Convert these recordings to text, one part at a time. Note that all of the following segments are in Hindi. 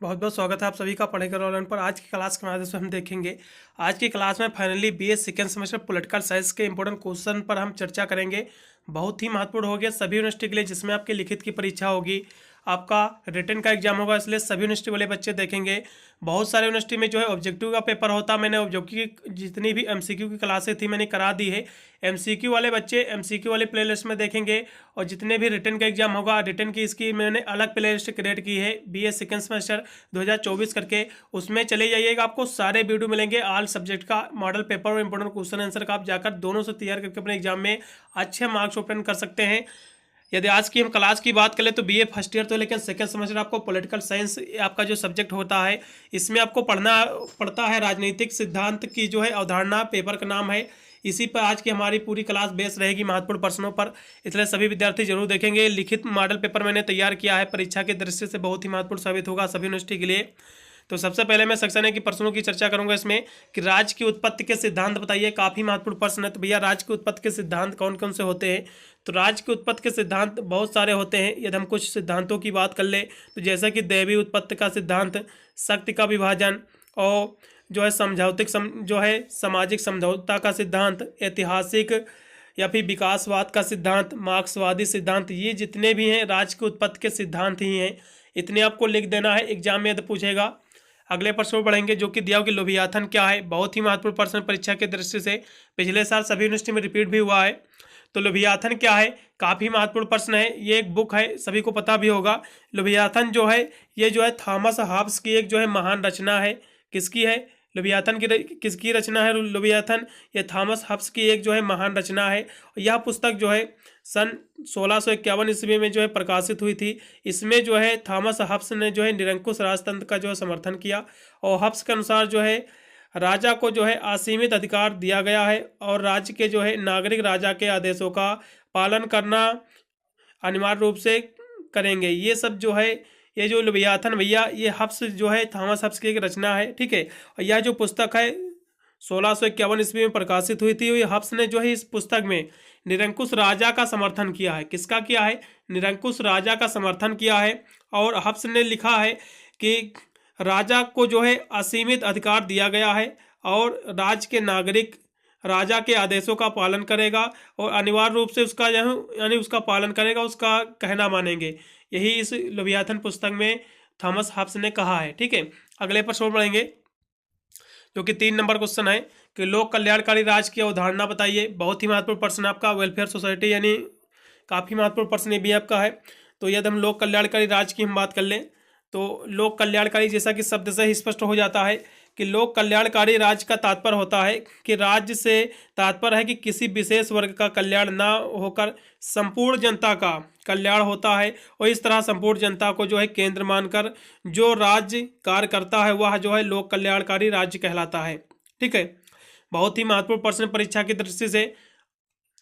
बहुत बहुत स्वागत है आप सभी का पढ़ेगा ऑनलाइन पर। आज की क्लास के माध्यम से हम देखेंगे। आज की क्लास में finally BA second semester political science के इंपॉर्टेंट क्वेश्चन पर हम चर्चा करेंगे। बहुत ही महत्वपूर्ण हो गया सभी यूनिवर्सिटी के लिए, जिसमें आपकी लिखित की परीक्षा होगी, आपका रिटन का एग्जाम होगा, इसलिए सभी यूनिवर्सिटी वाले बच्चे देखेंगे। बहुत सारे यूनिवर्सिटी में जो है ऑब्जेक्टिव का पेपर होता है। मैंने ऑब्जेक्टिव की जितनी भी एमसीक्यू की क्लासें थी मैंने करा दी है। एमसीक्यू वाले बच्चे एमसीक्यू वाले प्लेलिस्ट में देखेंगे, और जितने भी रिटन का एग्जाम होगा रिटन की इसकी मैंने अलग प्लेलिस्ट क्रिएट की है बीए सेकेंड सेमेस्टर 2024 करके, उसमें चले जाइएगा। आपको सारे वीडियो मिलेंगे, ऑल सब्जेक्ट का मॉडल पेपर और इंपॉर्टेंट क्वेश्चन आंसर का। आप जाकर दोनों से तैयार करके अपने एग्जाम में अच्छे मार्क्स ऑब्टेन कर सकते हैं। यदि आज की हम क्लास की बात करें तो बीए फर्स्ट ईयर तो, लेकिन सेकेंड सेमेस्टर आपको पॉलिटिकल साइंस आपका जो सब्जेक्ट होता है, इसमें आपको पढ़ना पड़ता है राजनीतिक सिद्धांत की जो है अवधारणा। पेपर का नाम है, इसी पर आज की हमारी पूरी क्लास बेस रहेगी महत्वपूर्ण प्रश्नों पर, इसलिए सभी विद्यार्थी जरूर देखेंगे। लिखित मॉडल पेपर मैंने तैयार किया है, परीक्षा के दृष्टि से बहुत ही महत्वपूर्ण साबित होगा सभी यूनिवर्सिटी के लिए। तो सबसे पहले मैं सेक्शन ए की प्रश्नों की चर्चा करूंगा इसमें कि राज्य की उत्पत्ति के सिद्धांत बताइए। काफी महत्वपूर्ण प्रश्न है। तो भैया राज्य की उत्पत्ति के सिद्धांत कौन कौन से होते हैं? तो राज्य की उत्पत्ति के सिद्धांत बहुत सारे होते हैं। यदि हम कुछ सिद्धांतों की बात कर ले तो जैसा कि दैवीय उत्पत्ति का सिद्धांत, शक्ति का विभाजन, और जो है समझौतिक जो है सामाजिक समझौता का सिद्धांत, ऐतिहासिक या फिर विकासवाद का सिद्धांत, मार्क्सवादी सिद्धांत, ये जितने भी हैं राज्य की उत्पत्ति के सिद्धांत ही हैं। इतने आपको लिख देना है, एग्जाम में यदि पूछेगा। अगले प्रश्न में पढ़ेंगे जो कि दिया हो कि लोभियाथन क्या है। बहुत ही महत्वपूर्ण प्रश्न परीक्षा के दृष्टि से, पिछले साल सभी यूनिवर्सिटी में रिपीट भी हुआ है। तो लोभियाथन क्या है, काफ़ी महत्वपूर्ण प्रश्न है। ये एक बुक है, सभी को पता भी होगा। लोभियाथन जो है ये जो है थॉमस हॉब्स की एक जो है महान रचना है। किसकी है? लोभियाथन की किसकी रचना है लोभियाथन? ये थॉमस हॉब्स की एक जो है महान रचना है। यह पुस्तक जो है सन 1651 ईस्वी में जो है प्रकाशित हुई थी। इसमें जो है थॉमस हॉब्स ने जो है निरंकुश राजतंत्र का जो है समर्थन किया, और हॉब्स के अनुसार जो है राजा को जो है असीमित अधिकार दिया गया है, और राज्य के जो है नागरिक राजा के आदेशों का पालन करना अनिवार्य रूप से करेंगे। ये सब जो है, ये जो लोभियाथन भैया, ये हब्स जो है थॉमस हब्स की एक रचना है, ठीक है। और यह जो पुस्तक है 1651 ईस्वी में प्रकाशित हुई थी। हब्स ने जो है इस पुस्तक में निरंकुश राजा का समर्थन किया है। किसका किया है? निरंकुश राजा का समर्थन किया है। और हब्स ने लिखा है कि राजा को जो है असीमित अधिकार दिया गया है, और राज्य के नागरिक राजा के आदेशों का पालन करेगा, और अनिवार्य रूप से उसका यानी उसका पालन करेगा, उसका कहना मानेंगे। यही इस लोभियाथन पुस्तक में थॉमस हॉब्स ने कहा है, ठीक है। अगले प्रश्न पढ़ेंगे जो कि 3 नंबर क्वेश्चन है कि लोक कल्याणकारी राज्य की अवधारणा बताइए। बहुत ही महत्वपूर्ण प्रश्न आपका, वेलफेयर सोसाइटी, यानी काफ़ी महत्वपूर्ण प्रश्न ये भी आपका है। तो यदि हम लोक कल्याणकारी राज्य की हम बात कर लें तो लोक कल्याणकारी जैसा कि शब्द से ही स्पष्ट हो जाता है कि लोक कल्याणकारी राज्य का तात्पर्य होता है कि राज्य से तात्पर्य है कि किसी विशेष वर्ग का कल्याण ना होकर संपूर्ण जनता का कल्याण होता है, और इस तरह संपूर्ण जनता को जो है केंद्र मानकर जो राज्य कार्य करता है वह जो है लोक कल्याणकारी राज्य कहलाता है, ठीक है। बहुत ही महत्वपूर्ण प्रश्न परीक्षा की दृष्टि से,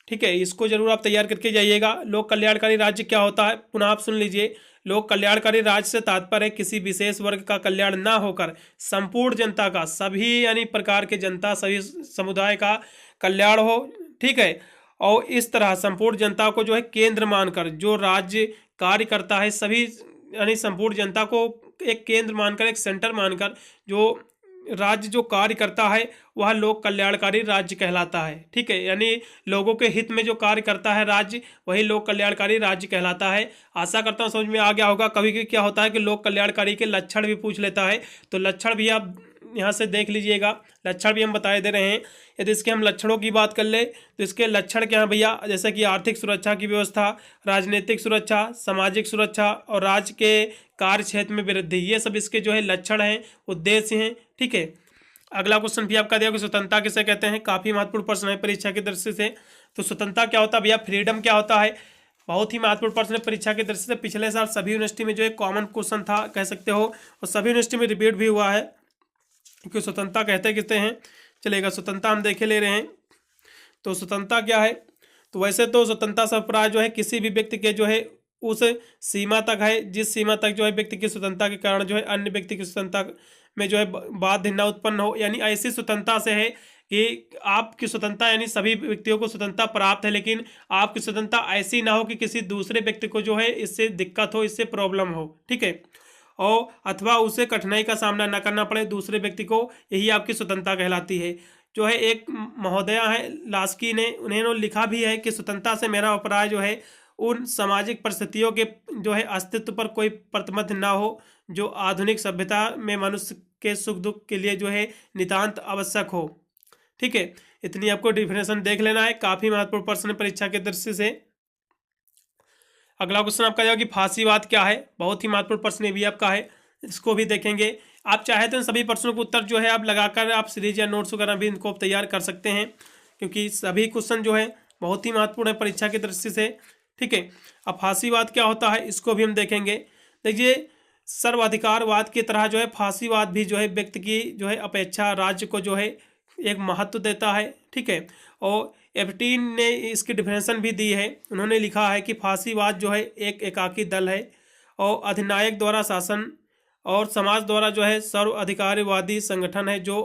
ठीक है। इसको जरूर आप तैयार करके जाइएगा। लोक कल्याणकारी राज्य क्या होता है, पुनः आप सुन लीजिए। लोक कल्याणकारी राज्य से तात्पर्य है किसी विशेष वर्ग का कल्याण ना होकर संपूर्ण जनता का, सभी यानी प्रकार के जनता, सभी समुदाय का कल्याण हो, ठीक है। और इस तरह संपूर्ण जनता को जो है केंद्र मानकर जो राज्य कार्य करता है, सभी यानी संपूर्ण जनता को एक केंद्र मानकर, एक सेंटर मानकर जो राज्य जो कार्य करता है वह लोक कल्याणकारी राज्य कहलाता है, ठीक है। यानी लोगों के हित में जो कार्य करता है राज्य, वही लोक कल्याणकारी राज्य कहलाता है। आशा करता हूँ समझ में आ गया होगा। कभी कभी क्या होता है कि लोक कल्याणकारी के लक्षण भी पूछ लेता है, तो लक्षण भी आप यहाँ से देख लीजिएगा। लक्षण भी हम बताए दे रहे हैं। यदि इसके हम लक्षणों की बात कर ले तो इसके लक्षण क्या हैं भैया, जैसे कि आर्थिक सुरक्षा की व्यवस्था, राजनीतिक सुरक्षा, सामाजिक सुरक्षा, और राज्य के कार्य क्षेत्र में वृद्धि, ये सब इसके जो है लक्षण हैं, उद्देश्य हैं, ठीक है। अगला क्वेश्चन भी आपका दिया कि स्वतंत्रता किसे कहते हैं। काफ़ी महत्वपूर्ण प्रश्न है परीक्षा की दृष्टि से। तो स्वतंत्रता क्या होता है भैया, फ्रीडम क्या होता है, बहुत ही महत्वपूर्ण प्रश्न है परीक्षा की दृष्टि से। पिछले साल सभी यूनिवर्सिटी में जो एक कॉमन क्वेश्चन था कह सकते हो, और सभी यूनिवर्सिटी में रिपीट भी हुआ है कि स्वतंत्रता कहते किससे हैं। चलेगा, स्वतंत्रता हम देखे ले रहे हैं। तो स्वतंत्रता क्या है, तो वैसे तो स्वतंत्रता संप्राय जो है किसी भी व्यक्ति के जो है उस सीमा तक है जिस सीमा तक जो है व्यक्ति की स्वतंत्रता के कारण जो है अन्य व्यक्ति की स्वतंत्रता में जो है बाध्य न उत्पन्न हो। यानी ऐसी स्वतंत्रता से है कि आपकी स्वतंत्रता यानी सभी व्यक्तियों को स्वतंत्रता प्राप्त है, लेकिन आपकी स्वतंत्रता ऐसी ना हो कि किसी दूसरे व्यक्ति को जो है इससे दिक्कत हो, इससे प्रॉब्लम हो, ठीक है। और अथवा उसे कठिनाई का सामना न करना पड़े दूसरे व्यक्ति को, यही आपकी स्वतंत्रता कहलाती है। जो है एक महोदया है लास्की ने, उन्होंने लिखा भी है कि स्वतंत्रता से मेरा अभिप्राय जो है उन सामाजिक परिस्थितियों के जो है अस्तित्व पर कोई प्रतिबद्ध ना हो जो आधुनिक सभ्यता में मनुष्य के सुख दुख के लिए जो है नितांत आवश्यक हो। ठीक है, इतनी आपको डिफिनेशन देख लेना है, काफी महत्वपूर्ण प्रश्न परीक्षा के दृष्टि से। अगला क्वेश्चन आपका जाएगा कि फांसीवाद क्या है, बहुत ही महत्वपूर्ण प्रश्न ये भी आपका है, इसको भी देखेंगे। आप चाहे तो इन सभी प्रश्नों के उत्तर जो है आप लगाकर आप सीरीज या नोट्स वगैरह भी इनको तैयार कर सकते हैं, क्योंकि सभी क्वेश्चन जो है बहुत ही महत्वपूर्ण है परीक्षा की दृष्टि से। ठीक है, अब फांसीवाद क्या होता है इसको भी हम देखेंगे। देखिए, सर्वाधिकारवाद की तरह जो है फांसीवाद भी जो है व्यक्ति की जो है अपेक्षा राज्य को जो है एक महत्व देता है। ठीक है, और एप्टीन ने इसकी डिफिनेशन भी दी है, उन्होंने लिखा है कि फांसीवाद जो है एक एकाकी दल है और अधिनायक द्वारा शासन और समाज द्वारा जो है सर्वाधिकारवादी संगठन है जो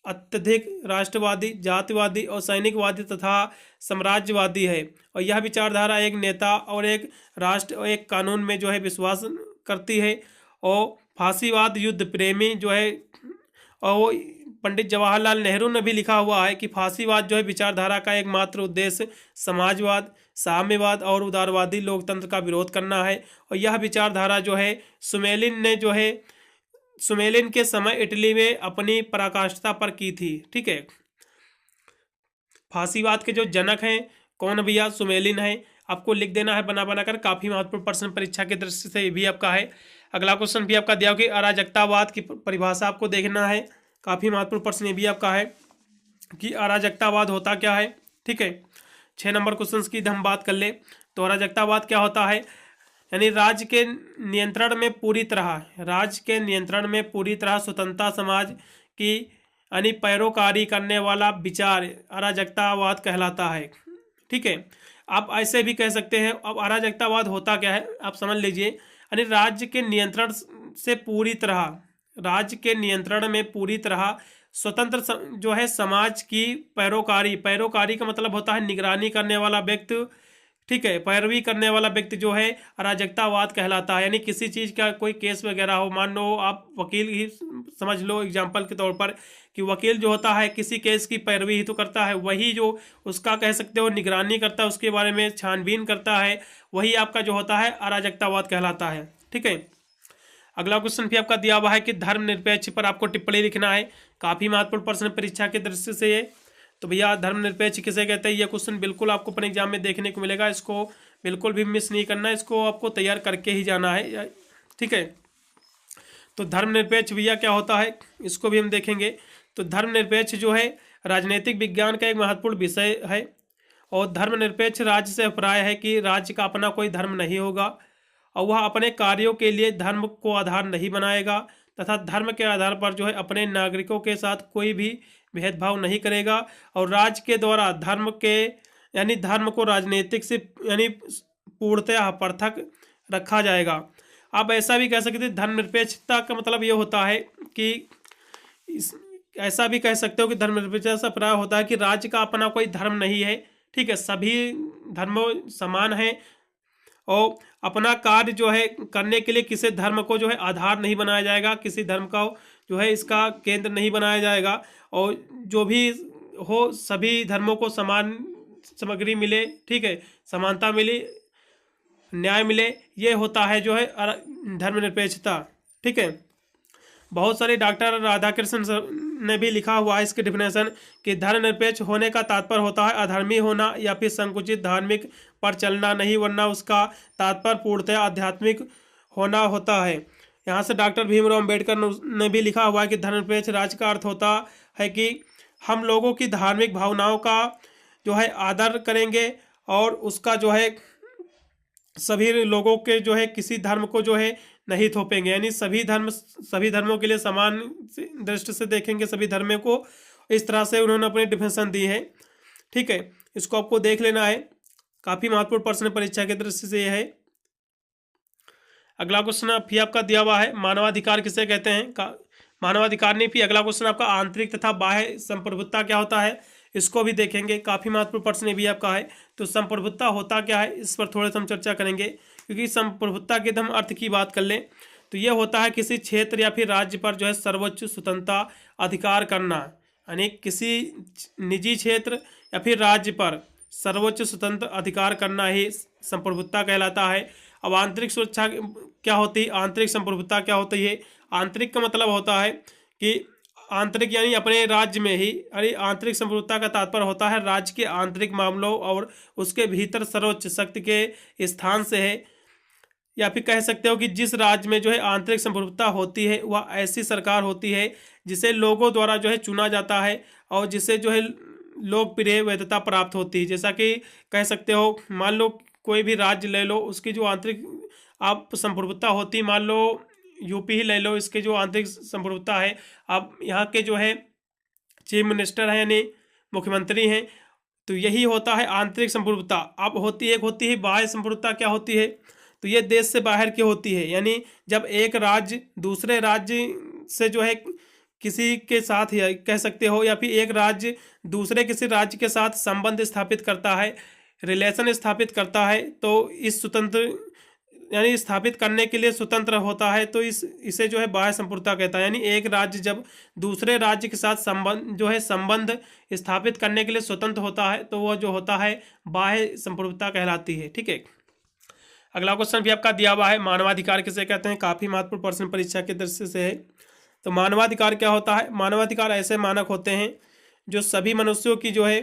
अत्यधिक राष्ट्रवादी, जातिवादी और सैनिकवादी तथा साम्राज्यवादी है। और यह विचारधारा एक नेता और एक राष्ट्र और एक कानून में जो है विश्वास करती है। और फांसीवाद युद्ध प्रेमी जो है, और पंडित जवाहरलाल नेहरू ने भी लिखा हुआ है कि फांसीवाद जो है विचारधारा का एकमात्र उद्देश्य समाजवाद, साम्यवाद और उदारवादी लोकतंत्र का विरोध करना है। और यह विचारधारा जो है सुमेलिन के समय इटली में अपनी पराकाष्ठा पर की थी। ठीक है, फांसीवाद के जो जनक हैं कौन भैया, सुमेलिन है, आपको लिख देना है बना बनाकर, काफी महत्वपूर्ण प्रश्न परीक्षा की दृष्टि से ये भी आपका है। अगला क्वेश्चन भी आपका दिया कि अराजकतावाद की परिभाषा आपको देखना है, काफी महत्वपूर्ण प्रश्न ये भी आपका है कि अराजकतावाद होता क्या है। ठीक है, 6 नंबर क्वेश्चन की हम बात कर ले तो अराजकतावाद क्या होता है, यानी राज्य के नियंत्रण में पूरी तरह स्वतंत्रता समाज की यानी पैरोकारी करने वाला विचार अराजकतावाद कहलाता है। ठीक है, आप ऐसे भी कह सकते हैं। अब अराजकतावाद होता क्या है आप समझ लीजिए, यानी राज्य के नियंत्रण में पूरी तरह स्वतंत्र जो है समाज की पैरोकारी का मतलब होता है निगरानी करने वाला व्यक्ति। ठीक है, पैरवी करने वाला व्यक्ति जो है अराजकतावाद कहलाता है। यानी किसी चीज़ का कोई केस वगैरह हो, मान लो आप वकील ही समझ लो एग्जाम्पल के तौर पर, कि वकील जो होता है किसी केस की पैरवी ही तो करता है, वही जो उसका कह सकते हो निगरानी करता है, उसके बारे में छानबीन करता है, वही आपका जो होता है अराजकतावाद कहलाता है। ठीक है, अगला क्वेश्चन भी आपका दिया हुआ है कि धर्मनिरपेक्ष पर आपको टिप्पणी लिखना है, काफ़ी महत्वपूर्ण प्रश्न परीक्षा की दृष्टि से ये। तो भैया धर्मनिरपेक्ष किसे कहते हैं, ये क्वेश्चन बिल्कुल आपको अपने एग्जाम में देखने को मिलेगा, इसको बिल्कुल भी मिस नहीं करना है, इसको आपको तैयार करके ही जाना है। ठीक है, तो धर्मनिरपेक्ष भैया क्या होता है इसको भी हम देखेंगे। तो धर्मनिरपेक्ष जो है राजनीतिक विज्ञान का एक महत्वपूर्ण विषय है, और धर्मनिरपेक्ष राज्य से अभिप्राय है कि राज्य का अपना कोई धर्म नहीं होगा और वह अपने कार्यों के लिए धर्म को आधार नहीं बनाएगा तथा धर्म के आधार पर जो है अपने नागरिकों के साथ कोई भी भेदभाव नहीं करेगा, और राज्य के द्वारा धर्म को राजनीतिक से यानी पूर्णतः पृथक रखा जाएगा। आप ऐसा भी कह सकते हैं धर्मनिरपेक्षता का मतलब ये होता है कि ऐसा भी कह सकते हो कि धर्मनिरपेक्षता से प्राय होता है कि राज्य का अपना कोई धर्म नहीं है। ठीक है, सभी धर्म समान हैं और अपना कार्य जो है करने के लिए किसी धर्म को जो है आधार नहीं बनाया जाएगा, किसी धर्म का जो है इसका केंद्र नहीं बनाया जाएगा, और जो भी हो सभी धर्मों को समान सामग्री मिले। ठीक है, समानता मिले, न्याय मिले, ये होता है जो है धर्मनिरपेक्षता। ठीक है, बहुत सारे डॉक्टर राधाकृष्ण ने भी लिखा हुआ है इसकी डिफिनेशन कि धर्मनिरपेक्ष होने का तात्पर्य होता है अधर्मी होना या फिर संकुचित धार्मिक पर चलना नहीं, वरना उसका तात्पर्य पूर्णतः आध्यात्मिक होना होता है। यहाँ से डॉक्टर भीमराव अम्बेडकर ने भी लिखा हुआ है कि धर्मनिरपेक्ष राज्य का अर्थ होता है कि हम लोगों की धार्मिक भावनाओं का जो है आदर करेंगे और उसका जो है सभी लोगों के जो है किसी धर्म को जो है नहीं थोपेंगे, यानी सभी धर्मों के लिए समान दृष्टि से देखेंगे सभी धर्मों को। इस तरह से उन्होंने अपनी डिफिनेशन दी है। ठीक है, इसको आपको देख लेना है, काफ़ी महत्वपूर्ण प्रश्न परीक्षा की दृष्टि से यह है। अगला क्वेश्चन फिर आपका दिया हुआ है मानवाधिकार किसे कहते हैं, मानवाधिकार नहीं, फिर अगला क्वेश्चन आपका आंतरिक तथा बाह्य संप्रभुता क्या होता है, इसको भी देखेंगे, काफ़ी महत्वपूर्ण प्रश्न भी आपका है। तो संप्रभुता होता क्या है इस पर थोड़े से हम चर्चा करेंगे, क्योंकि संप्रभुता के हम अर्थ की बात कर लें तो ये होता है किसी क्षेत्र या फिर राज्य पर जो है सर्वोच्च स्वतंत्रता अधिकार करना, यानी किसी निजी क्षेत्र या फिर राज्य पर सर्वोच्च स्वतंत्र अधिकार करना ही संप्रभुता कहलाता है। अब आंतरिक सुरक्षा क्या होती है, आंतरिक संप्रभुता क्या होती है? आंतरिक का मतलब होता है कि आंतरिक यानी अपने राज्य में ही, यानी आंतरिक संप्रभुता का तात्पर्य होता है राज्य के आंतरिक मामलों और उसके भीतर सर्वोच्च शक्ति के स्थान से है। या फिर कह सकते हो कि जिस राज्य में जो है आंतरिक संप्रभुता होती है वह ऐसी सरकार होती है जिसे लोगों द्वारा जो है चुना जाता है और जिसे जो है लोकप्रिय वैधता प्राप्त होती है। जैसा कि कह सकते हो, मान लो कोई भी राज्य ले लो, उसकी जो आंतरिक आप संप्रभुता होती, मान लो यूपी ही ले लो, इसके जो आंतरिक संप्रभुता है, अब यहाँ के जो है चीफ मिनिस्टर हैं यानी मुख्यमंत्री हैं, तो यही होता है आंतरिक संप्रभुता। अब एक होती है बाह्य संप्रभुता। क्या होती है? तो ये देश से बाहर की होती है, यानी जब एक राज्य दूसरे राज्य से जो है किसी के साथ, या कह सकते हो, या फिर एक राज्य दूसरे किसी राज्य के साथ संबंध स्थापित करता है, रिलेशन स्थापित करता है, तो इस स्वतंत्र यानी स्थापित करने के लिए स्वतंत्र होता है, तो इसे जो है बाह्य संप्रभुता कहता है। यानी एक राज्य जब दूसरे राज्य के साथ संबंध स्थापित करने के लिए स्वतंत्र होता है तो वह जो होता है बाह्य संप्रभुता कहलाती है। ठीक है, अगला क्वेश्चन भी आपका दिया हुआ है, मानवाधिकार किसे कहते हैं? काफ़ी महत्वपूर्ण प्रश्न परीक्षा के दृष्टि से है। तो मानवाधिकार क्या होता है? मानवाधिकार ऐसे मानक होते हैं जो सभी मनुष्यों की जो है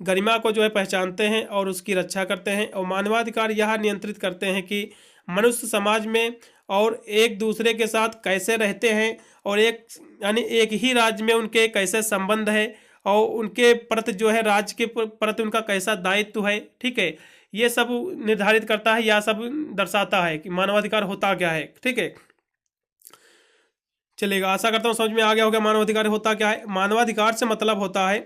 गरिमा को जो है पहचानते हैं और उसकी रक्षा करते हैं। और मानवाधिकार यह नियंत्रित करते हैं कि मनुष्य समाज में और एक दूसरे के साथ कैसे रहते हैं और यानी एक ही राज्य में उनके कैसे संबंध है और उनके प्रति जो है राज्य के प्रति उनका कैसा दायित्व है। ठीक है, ये सब निर्धारित करता है, या सब दर्शाता है कि मानवाधिकार होता क्या है। ठीक है, चलेगा, आशा करता हूँ समझ में आ गया होगा मानवाधिकार होता क्या है। मानवाधिकार से मतलब होता है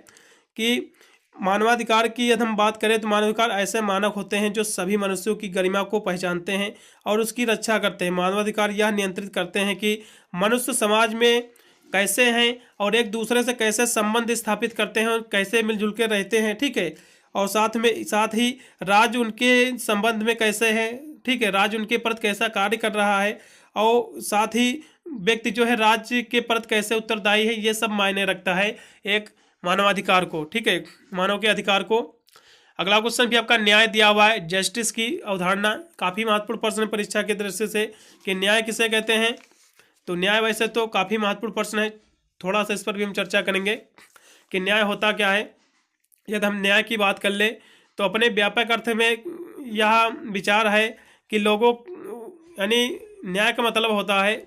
कि मानवाधिकार की यदि हम बात करें तो मानवाधिकार ऐसे मानक होते हैं जो सभी मनुष्यों की गरिमा को पहचानते हैं और उसकी रक्षा करते हैं। मानवाधिकार यह नियंत्रित करते हैं कि मनुष्य समाज में कैसे हैं और एक दूसरे से कैसे संबंध स्थापित करते हैं और कैसे मिलजुल के रहते हैं। ठीक है, और साथ ही राज्य उनके संबंध में कैसे है। ठीक है, राज्य उनके प्रति कैसा कार्य कर रहा है और साथ ही व्यक्ति जो है राज्य के प्रति कैसे उत्तरदायी है, ये सब मायने रखता है एक मानवाधिकार को। ठीक है, मानव के अधिकार को। अगला क्वेश्चन भी आपका न्याय दिया हुआ है, जस्टिस की अवधारणा। काफ़ी महत्वपूर्ण प्रश्न परीक्षा की दृष्टि से कि न्याय किसे कहते हैं। तो न्याय वैसे तो काफ़ी महत्वपूर्ण प्रश्न है, थोड़ा सा इस पर भी हम चर्चा करेंगे कि न्याय होता क्या है। यदि हम न्याय की बात कर ले तो अपने व्यापक अर्थ में यह विचार है कि लोगों यानी न्याय का मतलब होता है,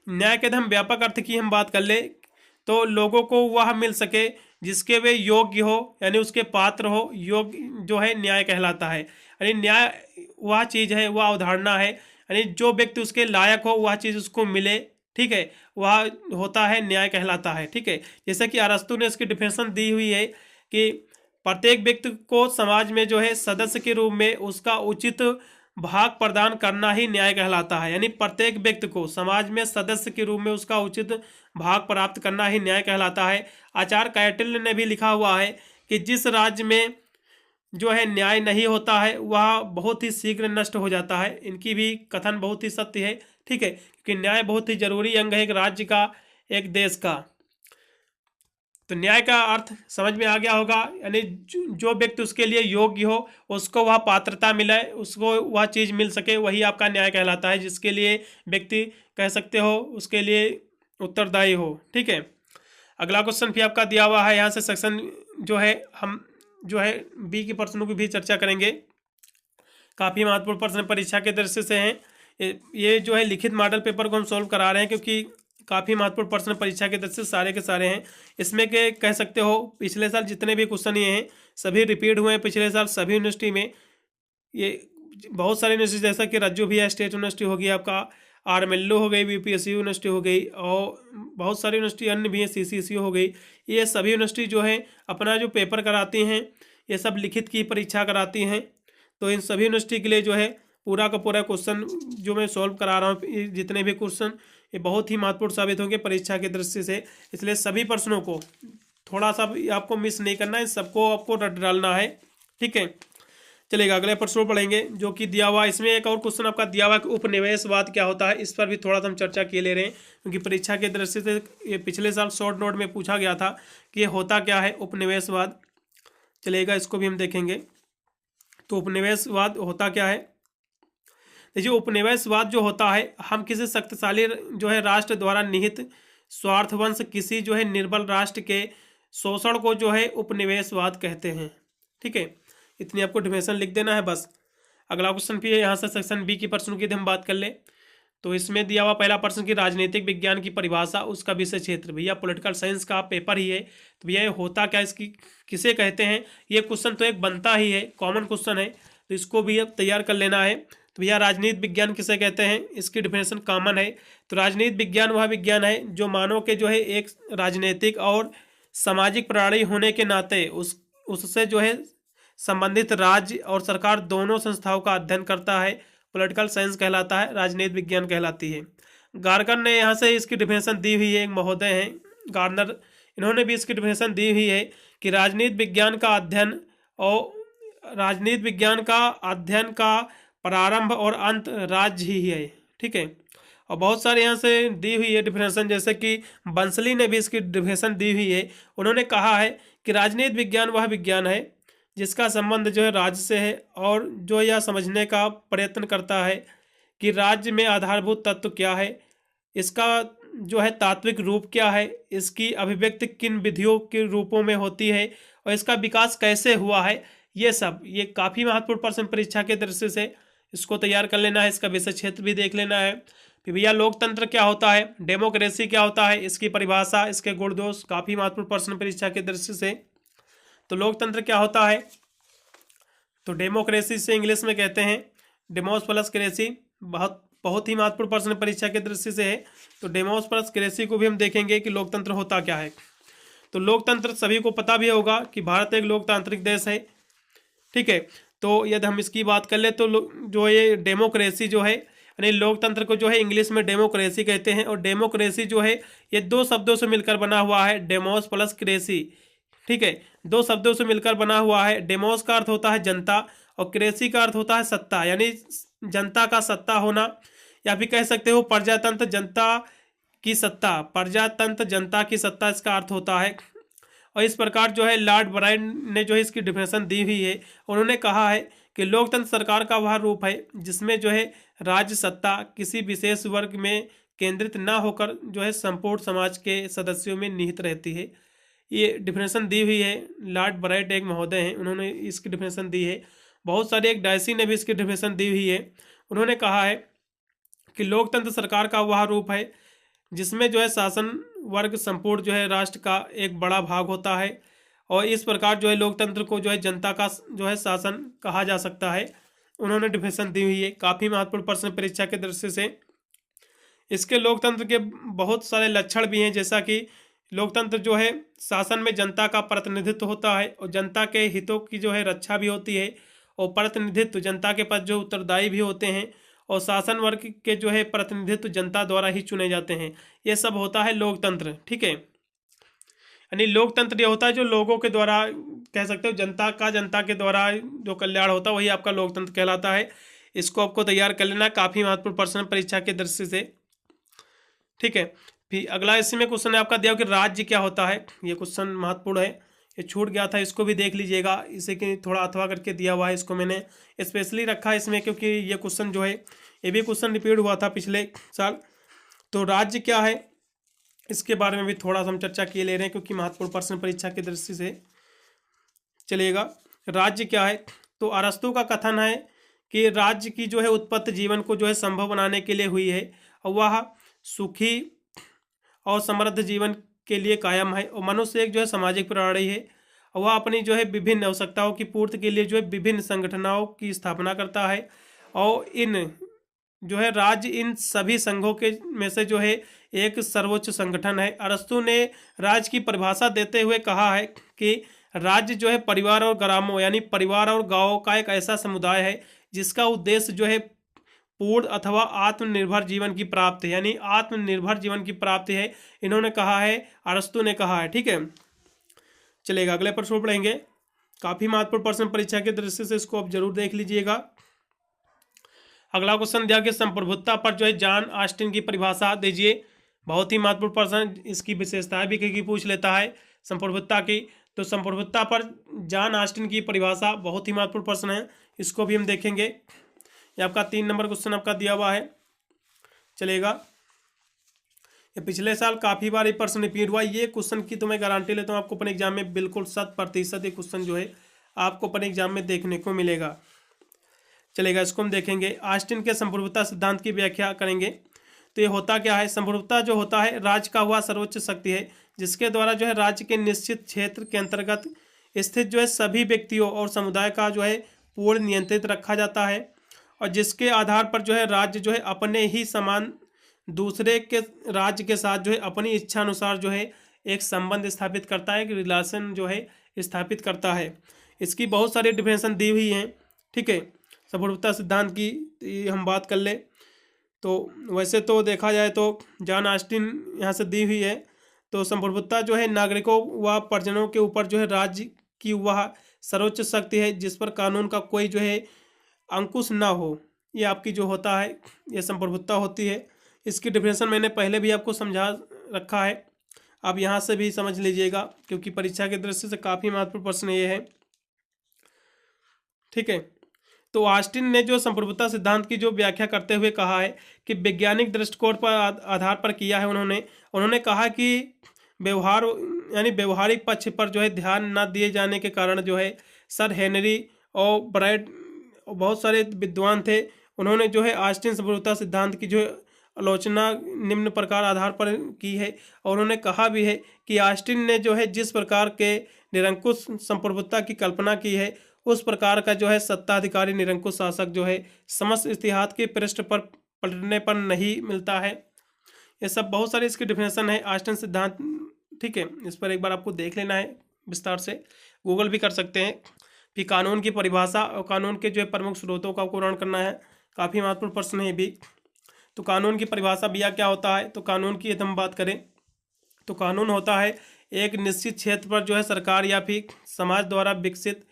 न्याय के यदि हम व्यापक अर्थ की हम बात कर ले तो लोगों को वह मिल सके जिसके वे योग्य हो, यानी उसके पात्र हो, योग्य जो है न्याय कहलाता है। यानी न्याय वह चीज़ है, वह अवधारणा है, यानी जो व्यक्ति उसके लायक हो वह चीज़ उसको मिले। ठीक है, वह होता है न्याय कहलाता है। ठीक है, जैसे कि अरस्तु ने इसकी डिफिनेशन दी हुई है कि प्रत्येक व्यक्ति को समाज में जो है सदस्य के रूप में उसका उचित भाग प्रदान करना ही न्याय कहलाता है। यानी प्रत्येक व्यक्ति को समाज में सदस्य के रूप में उसका उचित भाग प्राप्त करना ही न्याय कहलाता है। आचार्य कैटिल ने भी लिखा हुआ है कि जिस राज्य में जो है न्याय नहीं होता है वह बहुत ही शीघ्र नष्ट हो जाता है। इनकी भी कथन बहुत ही सत्य है। ठीक है, क्योंकि न्याय बहुत ही जरूरी अंग है एक राज्य का, एक देश का। तो न्याय का अर्थ समझ में आ गया होगा, यानी जो व्यक्ति उसके लिए योग्य हो, उसको वह पात्रता मिले, उसको वह चीज़ मिल सके, वही आपका न्याय कहलाता है, जिसके लिए व्यक्ति कह सकते हो उसके लिए उत्तरदायी हो। ठीक है, अगला क्वेश्चन भी आपका दिया हुआ है, यहाँ से सेक्शन जो है हम जो है बी के प्रश्नों की भी चर्चा करेंगे। काफ़ी महत्वपूर्ण प्रश्न परीक्षा के दृष्टि से हैं। ये जो है लिखित मॉडल पेपर को हम सॉल्व करा रहे हैं क्योंकि काफ़ी महत्वपूर्ण प्रश्न परीक्षा के दृष्टि से सारे के सारे हैं। इसमें के कह सकते हो पिछले साल जितने भी क्वेश्चन ये हैं सभी रिपीट हुए हैं पिछले साल सभी यूनिवर्सिटी में। ये बहुत सारी यूनिवर्सिटी जैसा कि रज्जू भी है, स्टेट यूनिवर्सिटी होगी, आपका आरएमएलयू हो गई, बीपीएसयू यूनिवर्सिटी हो गई, और बहुत सारी यूनिवर्सिटी अन्य भी हैं, सीसीएसयू हो गई। ये सभी यूनिवर्सिटी जो है अपना जो पेपर कराती हैं ये सब लिखित की परीक्षा कराती हैं। तो इन सभी यूनिवर्सिटी के लिए जो है पूरा का पूरा क्वेश्चन जो मैं सॉल्व करा रहा हूँ, जितने भी क्वेश्चन ये बहुत ही महत्वपूर्ण साबित होंगे परीक्षा की दृष्टि से। इसलिए सभी प्रश्नों को थोड़ा सा भी आपको मिस नहीं करना है, सबको आपको रट डालना है। ठीक है, चलेगा, अगले प्रश्न पढ़ेंगे जो कि दिया हुआ, इसमें एक और क्वेश्चन आपका दिया हुआ कि उपनिवेशवाद क्या होता है, इस पर भी थोड़ा सा हम चर्चा किए ले रहे हैं, क्योंकि परीक्षा के दृष्टि से ये पिछले साल शॉर्ट नोट में पूछा गया था कि ये होता क्या है उपनिवेशवाद। चलेगा, इसको भी हम देखेंगे। तो उपनिवेशवाद होता क्या है, देखिए उपनिवेशवाद जो होता है, हम किसी शक्तिशाली जो है राष्ट्र द्वारा निहित स्वार्थवंश किसी जो है निर्बल राष्ट्र के शोषण को जो है उपनिवेशवाद कहते हैं। ठीक है, इतनी आपको डिफिनेशन लिख देना है बस। अगला क्वेश्चन भी है, यहाँ से सेक्शन बी की प्रश्न की हम बात कर ले। तो इसमें दिया हुआ पहला प्रश्न की राजनीतिक विज्ञान की परिभाषा, उसका विषय क्षेत्र। भैया पॉलिटिकल साइंस का पेपर ही है, तो भैया ये होता क्या, इसकी किसे कहते हैं, ये क्वेश्चन तो एक बनता ही है, कॉमन क्वेश्चन है, तो इसको भी अब तैयार कर लेना है। तो भैया राजनीति विज्ञान किसे कहते हैं, इसकी डिफिनेशन कॉमन है। तो राजनीति विज्ञान वह विज्ञान है जो मानव के जो है एक राजनीतिक और सामाजिक प्रणाली होने के नाते उससे जो है संबंधित राज्य और सरकार दोनों संस्थाओं का अध्ययन करता है। पॉलिटिकल साइंस कहलाता है, राजनीति विज्ञान कहलाती है। गार्गर ने यहाँ से इसकी डिफिनेशन दी हुई है, एक महोदय हैं गार्नर, इन्होंने भी इसकी डिफिनेशन दी हुई है कि राजनीति विज्ञान का अध्ययन और राजनीति विज्ञान का अध्ययन का प्रारंभ और अंत राज्य ही है। ठीक है, और बहुत सारे यहाँ से दी हुई है डिफिनेशन, जैसे कि बंसली ने भी इसकी डिफिनेशन दी हुई है। उन्होंने कहा है कि राजनीति विज्ञान वह विज्ञान है जिसका संबंध जो है राज्य से है और जो यह समझने का प्रयत्न करता है कि राज्य में आधारभूत तत्व क्या है, इसका जो है तात्विक रूप क्या है, इसकी अभिव्यक्ति किन विधियों के रूपों में होती है और इसका विकास कैसे हुआ है। ये सब ये काफ़ी महत्वपूर्ण प्रश्न परीक्षा के दृष्टि से, इसको तैयार कर लेना है। इसका विषय क्षेत्र भी देख लेना है। फिर भैया लोकतंत्र क्या होता है, डेमोक्रेसी क्या होता है, इसकी परिभाषा, इसके गुण दोष, काफ़ी महत्वपूर्ण प्रश्न परीक्षा के दृष्टि से। तो लोकतंत्र क्या होता है, तो डेमोक्रेसी से इंग्लिश में कहते हैं डेमोस प्लस क्रेसी, बहुत ही महत्वपूर्ण प्रश्न परीक्षा के दृष्टि से है। तो डेमोस प्लस क्रेसी को भी हम देखेंगे कि लोकतंत्र होता क्या है। तो लोकतंत्र सभी को पता भी होगा कि भारत एक लोकतांत्रिक देश है। ठीक है, तो यदि हम इसकी बात कर ले तो जो ये डेमोक्रेसी जो है, यानी लोकतंत्र को जो है इंग्लिश में डेमोक्रेसी कहते हैं, और डेमोक्रेसी जो है ये दो शब्दों से मिलकर बना हुआ है, डेमोस प्लस क्रेसी। ठीक है, दो शब्दों से मिलकर बना हुआ है। डेमोस का अर्थ होता है जनता और क्रेसी का अर्थ होता है सत्ता, यानी जनता का सत्ता होना, या फिर कह सकते हो प्रजातंत्र जनता की सत्ता, प्रजातंत्र जनता की सत्ता इसका अर्थ होता है। और इस प्रकार जो है लॉर्ड ब्रायन ने जो है इसकी डिफिनेशन दी हुई है। उन्होंने कहा है कि लोकतंत्र सरकार का वह रूप है जिसमें जो है राज्य सत्ता किसी विशेष वर्ग में केंद्रित न होकर जो है संपूर्ण समाज के सदस्यों में निहित रहती है। ये डिफिनेशन दी हुई है, लॉर्ड ब्राइट एक महोदय हैं, उन्होंने इसकी डिफिनेशन दी है। बहुत सारे, एक डायसी ने भी इसकी डिफिनेशन दी हुई है। उन्होंने कहा है कि लोकतंत्र सरकार का वह रूप है जिसमें जो है शासन वर्ग संपूर्ण जो है राष्ट्र का एक बड़ा भाग होता है, और इस प्रकार जो है लोकतंत्र को जो है जनता का जो है शासन कहा जा सकता है। उन्होंने डिफिनेशन दी हुई है, काफ़ी महत्वपूर्ण प्रश्न परीक्षा के दृष्टि से। इसके लोकतंत्र के बहुत सारे लक्षण भी हैं, जैसा कि लोकतंत्र जो है शासन में जनता का प्रतिनिधित्व होता है और जनता के हितों की जो है रक्षा भी होती है, और प्रतिनिधित्व जनता के पास जो उत्तरदायी भी होते हैं, और शासन वर्ग के जो है प्रतिनिधित्व जनता द्वारा ही चुने जाते हैं। ये सब होता है लोकतंत्र। ठीक है, यानी लोकतंत्र ये होता है जो लोगों के द्वारा, कह सकते हो जनता के द्वारा जो कल्याण होता है वही आपका लोकतंत्र कहलाता है। इसको आपको तैयार कर लेना, काफ़ी महत्वपूर्ण प्रश्न परीक्षा की दृष्टि से। ठीक है, फिर अगला इसमें क्वेश्चन है आपका दिया कि राज्य क्या होता है। ये क्वेश्चन महत्वपूर्ण है, ये छूट गया था, इसको भी देख लीजिएगा। इसे कि थोड़ा अथवा करके दिया हुआ है, इसको मैंने स्पेशली रखा है इसमें क्योंकि ये क्वेश्चन जो है ये भी क्वेश्चन रिपीट हुआ था पिछले साल। तो राज्य क्या है इसके बारे में भी थोड़ा सा हम चर्चा किए ले रहे हैं, क्योंकि महत्वपूर्ण प्रश्न परीक्षा की दृष्टि से चलेगा। राज्य क्या है, तो अरस्तु का कथन है कि राज्य की जो है उत्पत्ति जीवन को जो है संभव बनाने के लिए हुई है, और वह सुखी और समृद्ध जीवन के लिए कायम है। और मनुष्य एक जो है सामाजिक प्राणी है, और वह अपनी जो है विभिन्न आवश्यकताओं की पूर्ति के लिए जो है विभिन्न संगठनों की स्थापना करता है, और इन जो है राज्य इन सभी संघों के में से जो है एक सर्वोच्च संगठन है। अरस्तु ने राज्य की परिभाषा देते हुए कहा है कि राज्य जो है परिवार और ग्रामों, यानी परिवार और गांवों का एक ऐसा समुदाय है जिसका उद्देश्य जो है पूर्ण अथवा आत्मनिर्भर जीवन की प्राप्ति, यानी आत्मनिर्भर जीवन की प्राप्ति है। इन्होंने कहा है, अरस्तु ने कहा है। ठीक है, चलेगा, अगले प्रश्न पढ़ेंगे। काफ़ी महत्वपूर्ण प्रश्न परीक्षा की दृष्टि से, इसको आप जरूर देख लीजिएगा। अगला क्वेश्चन दिया कि संप्रभुता पर जो है जॉन ऑस्टिन की परिभाषा दीजिए। बहुत ही महत्वपूर्ण प्रश्न, इसकी विशेषताएं भी कई पूछ लेता है संप्रभुता की। तो संप्रभुता पर जॉन ऑस्टिन की परिभाषा बहुत ही महत्वपूर्ण प्रश्न है, इसको भी हम देखेंगे। ये आपका 3 नंबर क्वेश्चन आपका दिया हुआ है, चलेगा। ये पिछले साल काफ़ी बार ये प्रश्न रिपीट हुआ। ये क्वेश्चन की तो मैं गारंटी लेता हूँ आपको अपने एग्जाम में बिल्कुल 100% ये क्वेश्चन जो है आपको अपने एग्जाम में देखने को मिलेगा, चलेगा। इसको हम देखेंगे। ऑस्टिन के संप्रभुता सिद्धांत की व्याख्या करेंगे। तो ये होता क्या है? संप्रभुता जो होता है राज्य का हुआ सर्वोच्च शक्ति है, जिसके द्वारा जो है राज्य के निश्चित क्षेत्र के अंतर्गत स्थित जो है सभी व्यक्तियों और समुदाय का जो है पूर्ण नियंत्रित रखा जाता है, और जिसके आधार पर जो है राज्य जो है अपने ही समान दूसरे के राज्य के साथ जो है अपनी इच्छा अनुसार जो है एक संबंध स्थापित करता है, एक रिलेशन जो है स्थापित करता है। इसकी बहुत सारी डिफिनेशन दी हुई हैं, ठीक है। संप्रभुता सिद्धांत की हम बात कर ले तो वैसे तो देखा जाए तो जॉन ऑस्टिन यहाँ से दी हुई है। तो संप्रभुता जो है नागरिकों व परिजनों के ऊपर जो है राज्य की वह सर्वोच्च शक्ति है, जिस पर कानून का कोई जो है अंकुश ना हो। ये आपकी जो होता है ये संप्रभुता होती है। इसकी डिफिनेशन मैंने पहले भी आपको समझा रखा है, आप यहाँ से भी समझ लीजिएगा, क्योंकि परीक्षा की दृष्टि से काफ़ी महत्वपूर्ण प्रश्न ये है, ठीक है। तो ऑस्टिन ने जो संप्रभुता सिद्धांत की जो व्याख्या करते हुए कहा है कि वैज्ञानिक दृष्टिकोण पर आधार पर किया है। उन्होंने कहा कि व्यवहार यानी व्यवहारिक पक्ष पर जो है ध्यान न दिए जाने के कारण जो है सर हेनरी और ब्राइट बहुत सारे विद्वान थे, उन्होंने जो है ऑस्टिन संप्रभुता सिद्धांत की जो आलोचना निम्न प्रकार आधार पर की है। और उन्होंने कहा भी है कि ऑस्टिन ने जो है जिस प्रकार के निरंकुश संप्रभुता की कल्पना की है, उस प्रकार का जो है सत्ताधिकारी निरंकुश शासक जो है समस्त इतिहास के पृष्ठ पर पलटने पर नहीं मिलता है। ये सब बहुत सारी इसकी डिफिनेशन है ऑस्टिन सिद्धांत, ठीक है। इस पर एक बार आपको देख लेना है विस्तार से, गूगल भी कर सकते हैं। फिर कानून की परिभाषा और कानून के जो है प्रमुख स्रोतों का आपको वर्णन करना है, काफ़ी महत्वपूर्ण प्रश्न है भी। तो कानून की परिभाषा भैया क्या होता है? तो कानून की यदि हम बात करें तो कानून होता है एक निश्चित क्षेत्र पर जो है सरकार या फिर समाज द्वारा विकसित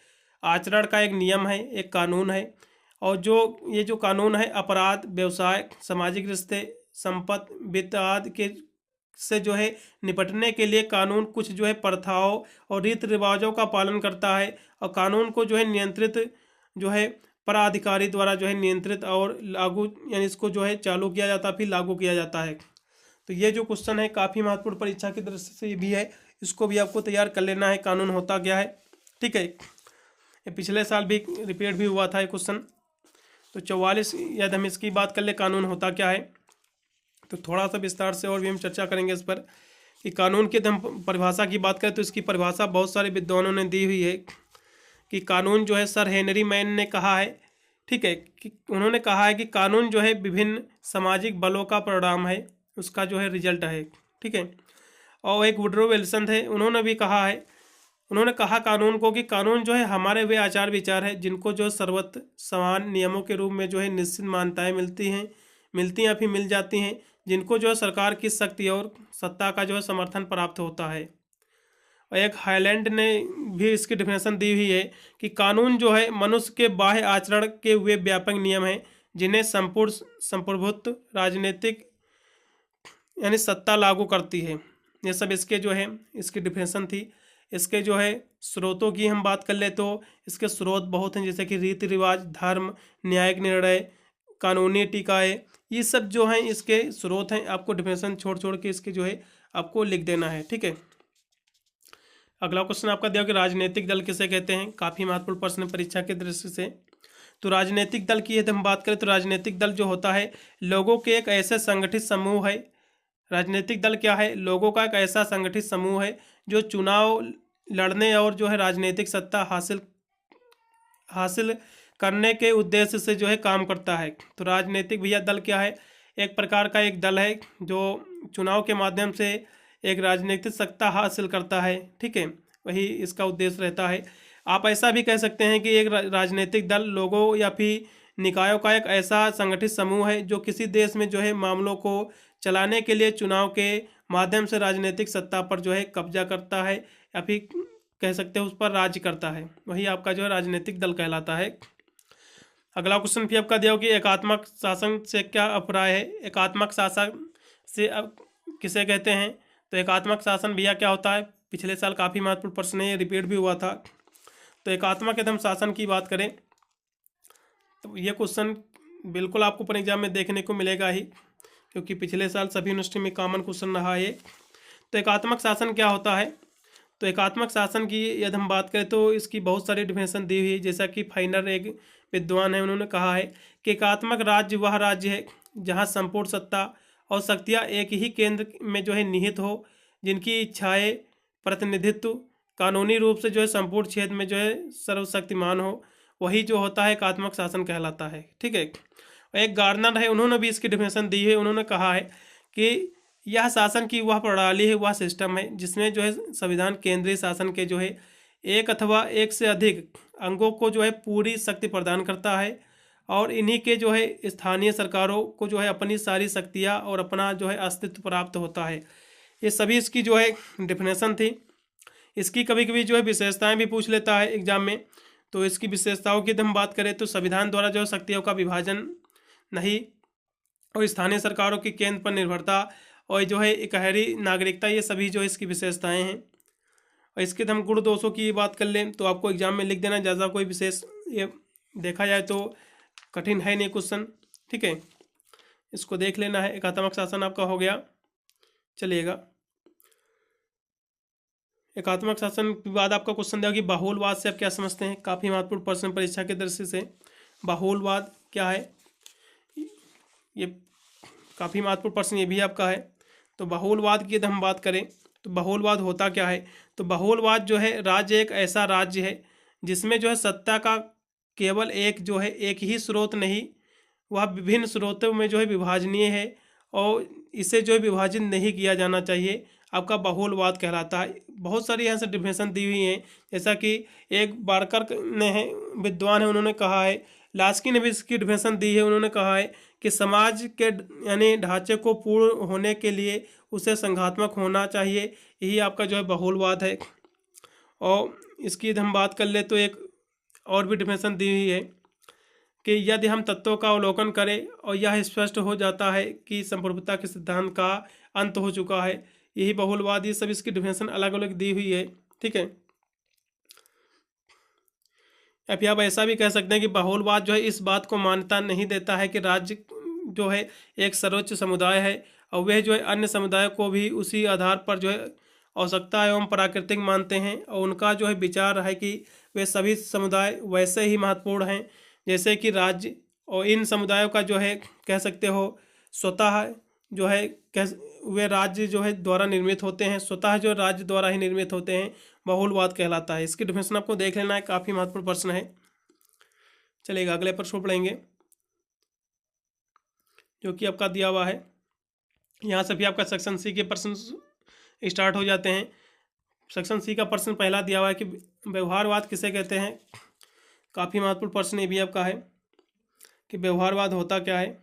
आचरण का एक नियम है, एक कानून है। और ये जो कानून है अपराध, व्यवसाय, सामाजिक रिश्ते, संपत्ति, वित्त आदि के से जो है निपटने के लिए कानून कुछ जो है प्रथाओं और रीति रिवाजों का पालन करता है, और कानून को जो है नियंत्रित जो है पराधिकारी द्वारा जो है नियंत्रित और लागू यानी इसको जो है चालू किया जाता है फिर लागू किया जाता है। तो ये जो क्वेश्चन है काफ़ी महत्वपूर्ण परीक्षा की दृष्टि से ये भी है, इसको भी आपको तैयार कर लेना है, कानून होता क्या है, ठीक है। ये पिछले साल भी रिपीट भी हुआ था ये क्वेश्चन। तो 44 यदि हम इसकी बात कर ले कानून होता क्या है, तो थोड़ा सा विस्तार से और भी हम चर्चा करेंगे इस पर कि कानून की हम परिभाषा की बात करें तो इसकी परिभाषा बहुत सारे विद्वानों ने दी हुई है कि कानून जो है सर हेनरी मैन ने कहा है, ठीक है, कि उन्होंने कहा है कि कानून जो है विभिन्न सामाजिक बलों का परिणाम है, उसका जो है रिजल्ट है, ठीक है। और एक वुडरो विल्सन थे, उन्होंने भी कहा है, उन्होंने कहा कानून को कि कानून जो है हमारे वे आचार विचार है जिनको जो सर्वत्र समान नियमों के रूप में जो है निश्चित मान्यताएं मिलती या फिर मिल जाती हैं, जिनको जो है सरकार की शक्ति और सत्ता का जो है समर्थन प्राप्त होता है। और एक हाईलैंड ने भी इसकी डिफिनेशन दी हुई है कि कानून जो है मनुष्य के बाह्य आचरण के हुए व्यापक नियम हैं, जिन्हें संपूर्ण संप्रभुत्व राजनीतिक यानी सत्ता लागू करती है। ये सब इसके जो है इसकी डिफिनेशन थी। इसके जो है स्रोतों की हम बात कर ले तो इसके स्रोत बहुत हैं, जैसे कि रीति रिवाज, धर्म, न्यायिक निर्णय, कानूनी टीकाएँ, ये सब जो हैं इसके स्रोत हैं। आपको डिफिनेशन छोड़ छोड़ के इसके जो है आपको लिख देना है, ठीक है। अगला क्वेश्चन आपका दिया कि राजनीतिक दल किसे कहते हैं, काफ़ी महत्वपूर्ण प्रश्न परीक्षा की दृष्टि से। तो राजनीतिक दल की यदि हम बात करें तो राजनीतिक दल जो होता है लोगों के एक ऐसे संगठित समूह है। राजनीतिक दल क्या है? लोगों का एक ऐसा संगठित समूह है जो चुनाव लड़ने और जो है राजनीतिक सत्ता हासिल करने के उद्देश्य से जो है काम करता है। तो राजनीतिक भैया दल क्या है? एक प्रकार का एक दल है जो चुनाव के माध्यम से एक राजनीतिक सत्ता हासिल करता है, ठीक है, वही इसका उद्देश्य रहता है। आप ऐसा भी कह सकते हैं कि एक राजनीतिक दल लोगों या फिर निकायों का एक ऐसा संगठित समूह है जो किसी देश में जो है मामलों को चलाने के लिए चुनाव के माध्यम से राजनीतिक सत्ता पर जो है कब्जा करता है या फिर कह सकते हैं उस पर राज्य करता है, वही आपका जो है राजनीतिक दल कहलाता है। अगला क्वेश्चन भी आपका दिया हो कि एकात्मक शासन से क्या अभिप्राय है। एकात्मक शासन से अब किसे कहते हैं। तो एकात्मक शासन भैया क्या होता है, पिछले साल काफ़ी महत्वपूर्ण प्रश्न है, ये रिपीट भी हुआ था। तो एकात्मक यदि हम शासन की बात करें तो ये क्वेश्चन बिल्कुल आपको पर एग्जाम में देखने को मिलेगा ही, क्योंकि पिछले साल सभी यूनिवर्सिटी में कॉमन क्वेश्चन रहा है। तो एकात्मक शासन क्या होता है। तो एकात्मक शासन की यदि हम बात करें तो इसकी बहुत सारी डिफिनेशन दी हुई है, जैसा कि फाइनर एक विद्वान है उन्होंने कहा है कि एकात्मक राज्य वह राज्य है जहाँ संपूर्ण सत्ता और शक्तियाँ एक ही केंद्र में जो है निहित हो, जिनकी इच्छाएं प्रतिनिधित्व कानूनी रूप से जो है संपूर्ण क्षेत्र में जो है सर्वशक्तिमान हो, वही जो होता है एकात्मक शासन कहलाता है। ठीक है। एक गार्नर है, उन्होंने भी इसकी डिफिनेशन दी है। उन्होंने कहा है कि यह शासन की वह प्रणाली है, वह सिस्टम है जिसमें जो है संविधान केंद्रीय शासन के जो है एक अथवा एक से अधिक अंगों को जो है पूरी शक्ति प्रदान करता है, और इन्हीं के जो है स्थानीय सरकारों को जो है अपनी सारी शक्तियाँ और अपना जो है अस्तित्व प्राप्त होता है। ये सभी इसकी जो है डिफिनेशन थी। इसकी कभी कभी जो है विशेषताएं भी पूछ लेता है एग्जाम में। तो इसकी विशेषताओं की हम बात करें तो संविधान द्वारा जो है शक्तियों का विभाजन नहीं, और स्थानीय सरकारों की केंद्र पर निर्भरता, और जो है इकहरी नागरिकता, ये सभी जो है इसकी विशेषताएं हैं। और इसके हम गुण दोषों की बात कर लें तो आपको एग्जाम में लिख देना, ज़्यादा कोई विशेष ये देखा जाए तो कठिन है नहीं क्वेश्चन। ठीक है, इसको देख लेना है। एकात्मक शासन आपका हो गया। चलिएगा, एकात्मक शासन के बाद आपका क्वेश्चन दिया कि बहुलवाद से आप क्या समझते हैं। काफ़ी महत्वपूर्ण प्रश्न परीक्षा के दृष्टि से। बहुलवाद क्या है, ये काफ़ी महत्वपूर्ण प्रश्न ये भी आपका है। तो बहुलवाद की यदि हम बात करें तो बहुलवाद होता क्या है। तो बहुलवाद जो है राज्य एक ऐसा राज्य है जिसमें जो है सत्ता का केवल एक जो है एक ही स्रोत नहीं, वह विभिन्न स्रोतों में जो है विभाजनीय है, और इसे जो है विभाजित नहीं किया जाना चाहिए, आपका बहुलवाद कहलाता है। बहुत सारी यहाँ से डिफिनेशन दी हुई हैं, जैसा कि एक बारकर ने है विद्वान है, उन्होंने कहा है, लास्की ने भी इसकी डिफिनेशन दी है। उन्होंने कहा है कि समाज के यानी ढांचे को पूर्ण होने के लिए उसे संघात्मक होना चाहिए, यही आपका जो है बहुलवाद है। और इसकी यदि हम बात कर ले तो एक और भी डिफिनेशन दी हुई है कि यदि हम तत्वों का अवलोकन करें और यह स्पष्ट हो जाता है कि संप्रभुता के सिद्धांत का अंत हो चुका है, यही बहुलवाद। ये सब इसकी डिफिनेशन अलग अलग दी हुई है। ठीक है, या फिर आप ऐसा भी कह सकते हैं कि बहुलवाद जो है इस बात को मान्यता नहीं देता है कि राज्य जो है एक सर्वोच्च समुदाय है, और वह जो है अन्य समुदाय को भी उसी आधार पर जो है आवश्यकता एवं प्राकृतिक मानते हैं, और उनका जो है विचार है कि वे सभी समुदाय वैसे ही महत्वपूर्ण हैं जैसे कि राज्य, और इन समुदायों का जो है कह सकते हो स्वतः जो है वे राज्य जो है द्वारा निर्मित होते हैं, स्वतः जो राज्य द्वारा ही निर्मित होते हैं, बहुलवाद कहलाता है। इसकी डिफिनेशन आपको देख लेना है, काफ़ी महत्वपूर्ण प्रश्न है। चलिएगा, अगले प्रश्न पढ़ेंगे जो कि आपका दिया हुआ है। यहाँ से भी आपका सेक्शन सी के प्रश्न स्टार्ट हो जाते हैं। सेक्शन सी का प्रश्न पहला दिया हुआ है कि व्यवहारवाद किसे कहते हैं। काफ़ी महत्वपूर्ण प्रश्न ये भी आपका है कि व्यवहारवाद होता क्या है।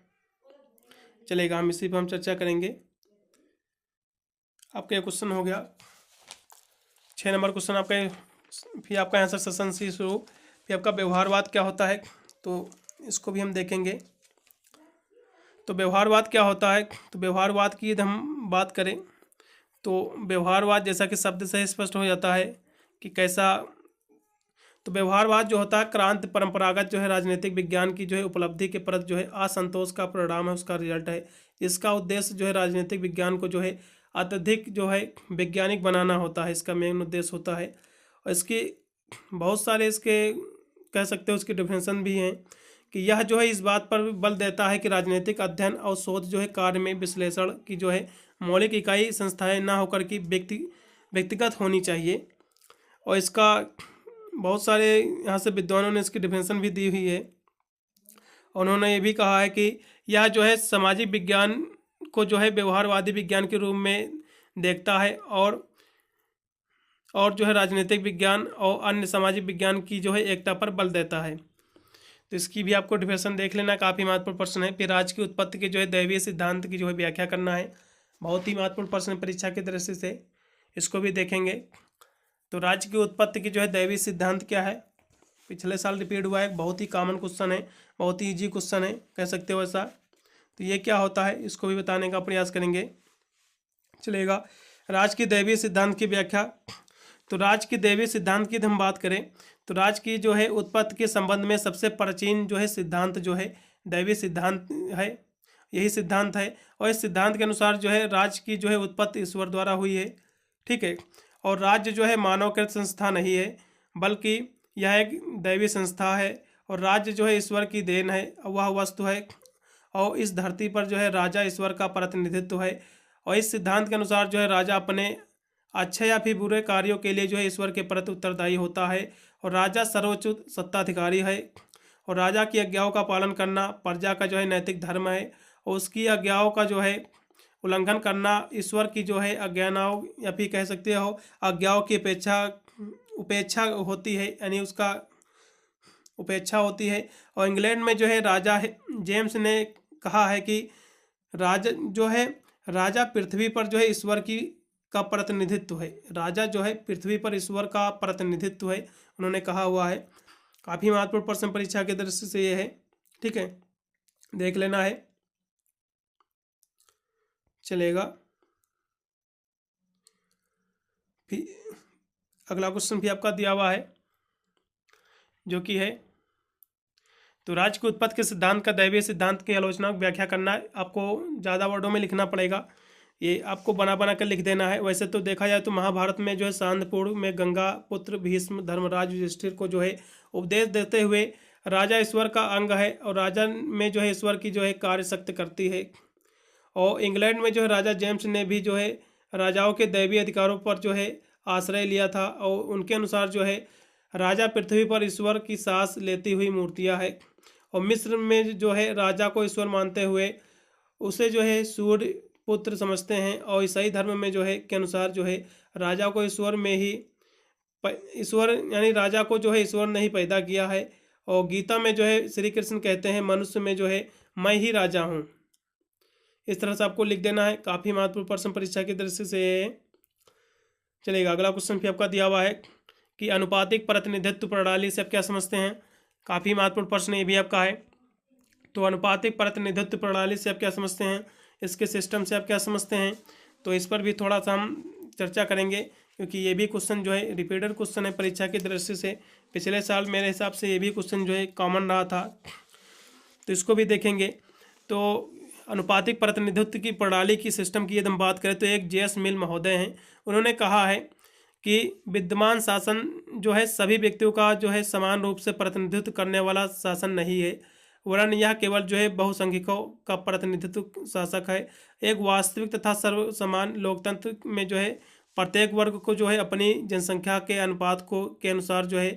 चलेगा, हम इसी पर हम चर्चा करेंगे। आपका ये क्वेश्चन हो गया 6 नंबर क्वेश्चन आपका। फिर आपका यहाँ से सेक्शन सी शुरू, फिर आपका व्यवहारवाद क्या होता है, तो इसको भी हम देखेंगे। तो व्यवहारवाद क्या होता है। तो व्यवहारवाद की यदि हम बात करें तो व्यवहारवाद जैसा कि शब्द से स्पष्ट हो जाता है कि कैसा। तो व्यवहारवाद जो होता है क्रांति परंपरागत जो है राजनीतिक विज्ञान की जो है उपलब्धि के प्रति जो है असंतोष का परिणाम है, उसका रिजल्ट है। इसका उद्देश्य जो है राजनीतिक विज्ञान को जो है अत्यधिक जो है वैज्ञानिक बनाना होता है, इसका मेन उद्देश्य होता है। और इसकी बहुत सारे इसके कह सकते हो उसकी डिफिनेशन भी हैं कि यह जो है इस बात पर बल देता है कि राजनीतिक अध्ययन और शोध जो है कार्य में विश्लेषण की जो है मौलिक इकाई संस्थाएं ना होकर कि व्यक्तिगत होनी चाहिए। और इसका बहुत सारे यहाँ से विद्वानों ने इसकी डिफिनेशन भी दी हुई है। उन्होंने ये भी कहा है कि यह जो है सामाजिक विज्ञान को जो है व्यवहारवादी विज्ञान के रूप में देखता है, और जो है राजनीतिक विज्ञान और अन्य सामाजिक विज्ञान की जो है एकता पर बल देता है। तो इसकी भी आपको डिफिनेशन देख लेना, काफ़ी महत्वपूर्ण प्रश्न है। फिर राज्य की उत्पत्ति के जो है दैवीय सिद्धांत की जो है व्याख्या करना है, बहुत ही महत्वपूर्ण प्रश्न परीक्षा की दृष्टि से, इसको भी देखेंगे। तो राज्य की उत्पत्ति की जो है दैवीय सिद्धांत क्या है, पिछले साल रिपीट हुआ है, बहुत ही कॉमन क्वेश्चन है, बहुत ही ईजी क्वेश्चन है, कह सकते हो ऐसा। तो ये क्या होता है इसको भी बताने का प्रयास करेंगे, चलेगा। राज्य की दैवीय सिद्धांत की व्याख्या। तो राज्य की दैवीय सिद्धांत की हम बात करें तो राज्य की जो है उत्पत्ति के संबंध में सबसे प्राचीन जो है सिद्धांत जो है दैवीय सिद्धांत है, यही सिद्धांत है। और इस सिद्धांत के अनुसार जो है राज्य की जो है उत्पत्ति ईश्वर द्वारा हुई है, ठीक है। और राज्य जो है मानवकृत संस्था नहीं है, बल्कि यह एक दैवीय संस्था है। और राज्य जो है ईश्वर की देन है, वह वस्तु है, और इस धरती पर जो है राजा ईश्वर का प्रतिनिधित्व है। और इस सिद्धांत के अनुसार जो है राजा अपने अच्छे या फिर बुरे कार्यों के लिए जो है ईश्वर के प्रति उत्तरदायी होता है। और राजा सर्वोच्च सत्ताधिकारी है, और राजा की आज्ञाओं का पालन करना प्रजा का जो है नैतिक धर्म है। और उसकी आज्ञाओं का जो है उल्लंघन करना ईश्वर की जो है आज्ञाओं या फिर कह सकते हो आज्ञाओं की उपेक्षा होती है, यानी उसका उपेक्षा होती है। और इंग्लैंड में जो है राजा जेम्स ने कहा है कि राजा पृथ्वी पर जो है ईश्वर की का प्रतिनिधित्व है, राजा जो है पृथ्वी पर ईश्वर का प्रतिनिधित्व है, उन्होंने कहा हुआ है। काफ़ी महत्वपूर्ण प्रश्न परीक्षा के दृष्टि से ये है, ठीक है, देख लेना है, चलेगा। फिर अगला क्वेश्चन भी आपका दिया हुआ है जो कि है, तो राज्य की उत्पत्ति के सिद्धांत का दैवीय सिद्धांत की आलोचना व्याख्या करना है। आपको ज़्यादा वर्डों में लिखना पड़ेगा, ये आपको बना बना कर लिख देना है। वैसे तो देखा जाए तो महाभारत में जो है सांदपुर में गंगा पुत्र भीष्म धर्मराज युधिष्ठिर को जो है उपदेश देते हुए राजा ईश्वर का अंग है, और राजा में जो है ईश्वर की जो है कार्य शक्ति करती है। और इंग्लैंड में जो है राजा जेम्स ने भी जो है राजाओं के दैवीय अधिकारों पर जो है आश्रय लिया था, और उनके अनुसार जो है राजा पृथ्वी पर ईश्वर की सांस लेती हुई मूर्तियां है। और मिस्र में जो है राजा को ईश्वर मानते हुए उसे जो है सूर्य पुत्र समझते हैं। और ईसाई धर्म में जो है के अनुसार जो है राजा को ईश्वर में ही ईश्वर यानी राजा को जो है ईश्वर ने ही पैदा किया है। और गीता में जो है श्री कृष्ण कहते हैं मनुष्य में जो है मैं ही राजा हूँ। इस तरह से आपको लिख देना है, काफ़ी महत्वपूर्ण प्रश्न परीक्षा की दृष्टि से चलेगा। अगला क्वेश्चन भी आपका दिया हुआ है कि अनुपातिक प्रतिनिधित्व प्रणाली से आप क्या समझते हैं, काफ़ी महत्वपूर्ण प्रश्न ये भी आपका है। तो अनुपातिक प्रतिनिधित्व प्रणाली से आप क्या समझते हैं, इसके सिस्टम से आप क्या समझते हैं, तो इस पर भी थोड़ा सा हम चर्चा करेंगे, क्योंकि ये भी क्वेश्चन जो है रिपीटेड क्वेश्चन है परीक्षा की दृष्टि से। पिछले साल मेरे हिसाब से ये भी क्वेश्चन जो है कॉमन रहा था, तो इसको भी देखेंगे। तो अनुपातिक प्रतिनिधित्व की प्रणाली की सिस्टम की यदि हम बात करें तो एक जे.एस. मिल महोदय हैं, उन्होंने कहा है कि विद्यमान शासन जो है सभी व्यक्तियों का जो है समान रूप से प्रतिनिधित्व करने वाला शासन नहीं है, वरन यह केवल जो है बहुसंख्यकों का प्रतिनिधित्व शासक है। एक वास्तविक तथा सर्व समान लोकतंत्र में जो है प्रत्येक वर्ग को जो है अपनी जनसंख्या के अनुपात को के अनुसार जो है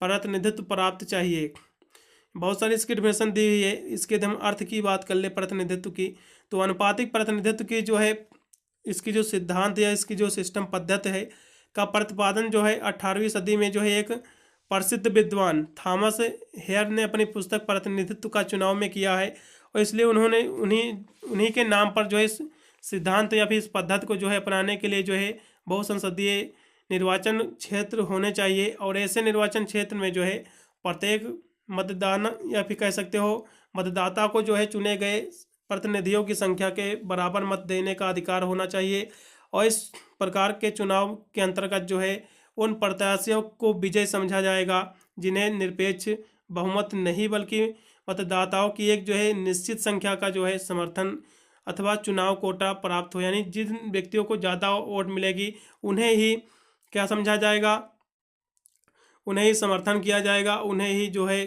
प्रतिनिधित्व प्राप्त चाहिए। बहुत सारी इसकी डिफिनेशन दी हुई है, इसके हम अर्थ की बात कर ले प्रतिनिधित्व की, तो अनुपातिक प्रतिनिधित्व की जो है इसकी जो सिद्धांत या इसकी जो सिस्टम पद्धति है का प्रतिपादन जो है 18वीं सदी में जो है एक प्रसिद्ध विद्वान थॉमस हेयर ने अपनी पुस्तक प्रतिनिधित्व का चुनाव में किया है। और इसलिए उन्होंने उन्हीं के नाम पर जो है इस सिद्धांत या फिर इस पद्धति को जो है अपनाने के लिए जो है बहुसंसदीय निर्वाचन क्षेत्र होने चाहिए। और ऐसे निर्वाचन क्षेत्र में जो है प्रत्येक मतदान या फिर कह सकते हो मतदाता को जो है चुने गए प्रतिनिधियों की संख्या के बराबर मत देने का अधिकार होना चाहिए। और इस प्रकार के चुनाव के अंतर्गत जो है उन प्रत्याशियों को विजय समझा जाएगा जिन्हें निरपेक्ष बहुमत नहीं बल्कि मतदाताओं की एक जो है निश्चित संख्या का जो है समर्थन अथवा चुनाव कोटा प्राप्त हो, यानी जिन व्यक्तियों को ज़्यादा वोट मिलेगी उन्हें ही क्या समझा जाएगा, उन्हें ही समर्थन किया जाएगा, उन्हें ही जो है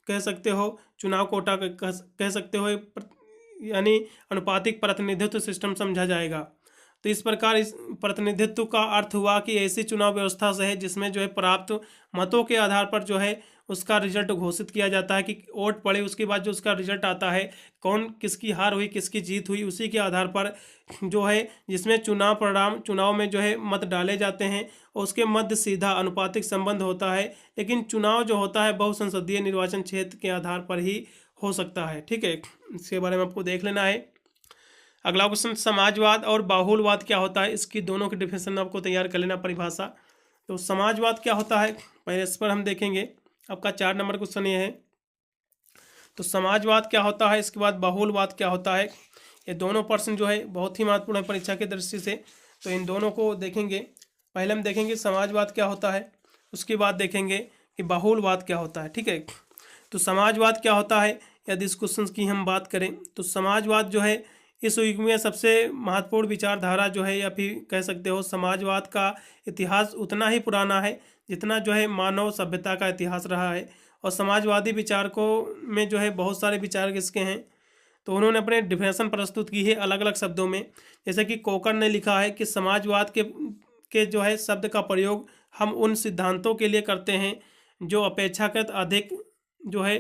कह सकते हो चुनाव कोटा कह सकते हो, यानी अनुपातिक प्रतिनिधित्व सिस्टम समझा जाएगा। तो इस प्रकार इस प्रतिनिधित्व का अर्थ हुआ कि ऐसी चुनाव व्यवस्था से है जिसमें जो है प्राप्त मतों के आधार पर जो है उसका रिजल्ट घोषित किया जाता है कि वोट पड़े उसके बाद जो उसका रिजल्ट आता है कौन किसकी हार हुई किसकी जीत हुई, उसी के आधार पर जो है जिसमें चुनाव में जो है मत डाले जाते हैं और उसके मध्य सीधा अनुपातिक संबंध होता है। लेकिन चुनाव जो होता है बहुसंसदीय निर्वाचन क्षेत्र के आधार पर ही हो सकता है, ठीक है, इसके बारे में आपको देख लेना है। अगला क्वेश्चन, समाजवाद और बाहुलवाद क्या होता है, इसकी दोनों की डिफिनेशन आपको तैयार कर लेना, परिभाषा। तो समाजवाद क्या होता है, पहले इस पर हम देखेंगे। आपका 4 नंबर क्वेश्चन ये है। तो समाजवाद क्या होता है, इसके बाद बाहुलवाद क्या होता है। ये दोनों प्रश्न जो है बहुत ही महत्वपूर्ण है परीक्षा की दृष्टि से, तो इन दोनों को देखेंगे। पहले हम देखेंगे समाजवाद क्या होता है, उसके बाद देखेंगे कि बाहुलवाद क्या होता है। ठीक है, तो समाजवाद क्या होता है, यदि इस क्वेश्चन की हम बात करें तो समाजवाद जो है इस युग में सबसे महत्वपूर्ण विचारधारा जो है, या फिर कह सकते हो समाजवाद का इतिहास उतना ही पुराना है जितना जो है मानव सभ्यता का इतिहास रहा है। और समाजवादी विचारकों में जो है बहुत सारे विचारक इसके हैं, तो उन्होंने अपने डिफिनेशन प्रस्तुत की है अलग अलग शब्दों में। जैसे कि कोकर ने लिखा है कि समाजवाद के जो है शब्द का प्रयोग हम उन सिद्धांतों के लिए करते हैं जो अपेक्षाकृत अधिक जो है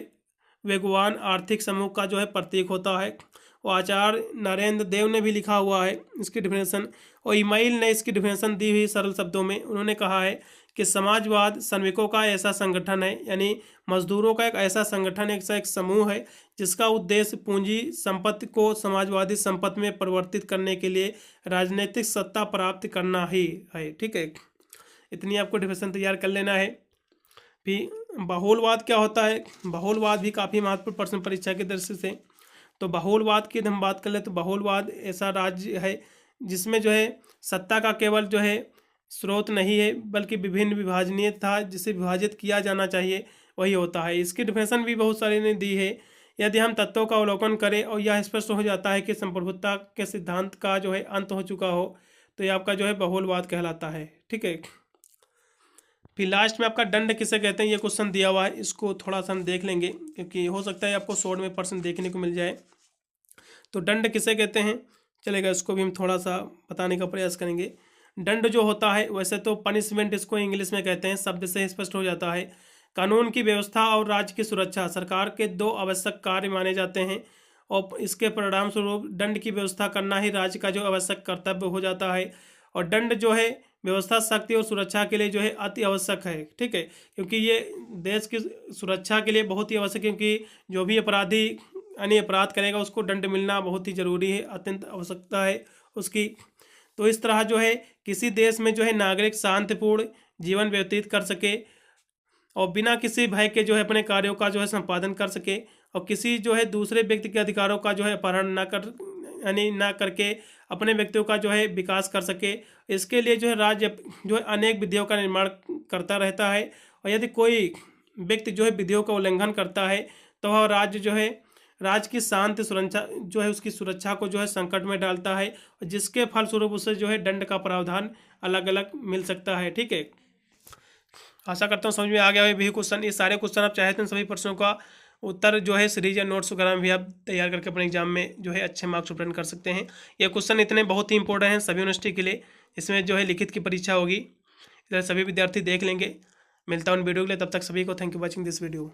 वेगवान आर्थिक समूह का जो है प्रतीक होता है। और आचार्य नरेंद्र देव ने भी लिखा हुआ है इसकी डिफिनेशन, और इमाइल ने इसकी डिफिनेशन दी हुई सरल शब्दों में। उन्होंने कहा है कि समाजवाद श्रमिकों का ऐसा संगठन है, यानी मजदूरों का एक ऐसा संगठन, एक समूह है जिसका उद्देश्य पूंजी संपत्ति को समाजवादी संपत्ति में परिवर्तित करने के लिए राजनीतिक सत्ता प्राप्त करना ही है। ठीक है, इतनी आपको डिफिनेशन तैयार कर लेना है। फिर बाहुलवाद क्या होता है, बाहुलवाद भी काफ़ी महत्वपूर्ण प्रश्न परीक्षा की दृष्टि से। तो बाहुलवाद की हम बात कर ले तो बाहुलवाद ऐसा राज्य है जिसमें जो है सत्ता का केवल जो है स्रोत नहीं है, बल्कि विभिन्न विभाजनीय था जिसे विभाजित किया जाना चाहिए वही होता है। इसकी डिफिनेशन भी बहुत सारे ने दी है। यदि हम तत्वों का अवलोकन करें और यह स्पष्ट हो जाता है कि संप्रभुता के सिद्धांत का जो है अंत हो चुका हो, तो यह आपका जो है बाहुलवाद कहलाता है। ठीक है, फिर लास्ट में आपका दंड किसे कहते हैं, ये क्वेश्चन दिया हुआ है, इसको थोड़ा सा हम देख लेंगे क्योंकि हो सकता है आपको शॉर्ट में प्रश्न देखने को मिल जाए। तो दंड किसे कहते हैं, चलेगा, इसको भी हम थोड़ा सा बताने का प्रयास करेंगे। दंड जो होता है, वैसे तो पनिशमेंट इसको इंग्लिश में कहते हैं, शब्द से स्पष्ट हो जाता है। कानून की व्यवस्था और राज्य की सुरक्षा सरकार के 2 आवश्यक कार्य माने जाते हैं, और इसके परिणाम स्वरूप दंड की व्यवस्था करना ही राज्य का जो आवश्यक कर्तव्य हो जाता है। और दंड जो है व्यवस्था, शक्ति और सुरक्षा के लिए जो है अति आवश्यक है। ठीक है, क्योंकि ये देश की सुरक्षा के लिए बहुत ही आवश्यक है, क्योंकि जो भी अपराधी यानी अपराध करेगा उसको दंड मिलना बहुत ही जरूरी है, अत्यंत आवश्यकता है उसकी। तो इस तरह जो है किसी देश में जो है नागरिक शांतिपूर्ण जीवन व्यतीत कर सके और बिना किसी भय के जो है अपने कार्यों का जो है संपादन कर सके, और किसी जो है दूसरे व्यक्ति के अधिकारों का जो है अपहरण न कर यानी ना करके अपने व्यक्तियों का जो है विकास कर सके। इसके लिए जो है राज्य जो है अनेक विधियों का निर्माण करता रहता है, और यदि कोई व्यक्ति जो है विधियों का उल्लंघन करता है तो वह राज्य जो है राज्य की शांति सुरक्षा जो है उसकी सुरक्षा को जो है संकट में डालता है, जिसके फलस्वरूप उसे जो है दंड का प्रावधान अलग अलग मिल सकता है। ठीक है, आशा करता हूँ समझ में आ गया है भी क्वेश्चन। ये सारे क्वेश्चन आप चाहते हैं सभी प्रश्नों का उत्तर जो है सीरीज या नोट्स वगैरह में भी आप तैयार करके अपने एग्जाम में जो है अच्छे मार्क्स प्रिंट कर सकते हैं। ये क्वेश्चन इतने बहुत ही इंपॉर्टेंट हैं सभी यूनिवर्सिटी के लिए, इसमें जो है लिखित की परीक्षा होगी, इधर सभी विद्यार्थी देख लेंगे। मिलता हूँ वीडियो के लिए, तब तक सभी को thank you watching this video.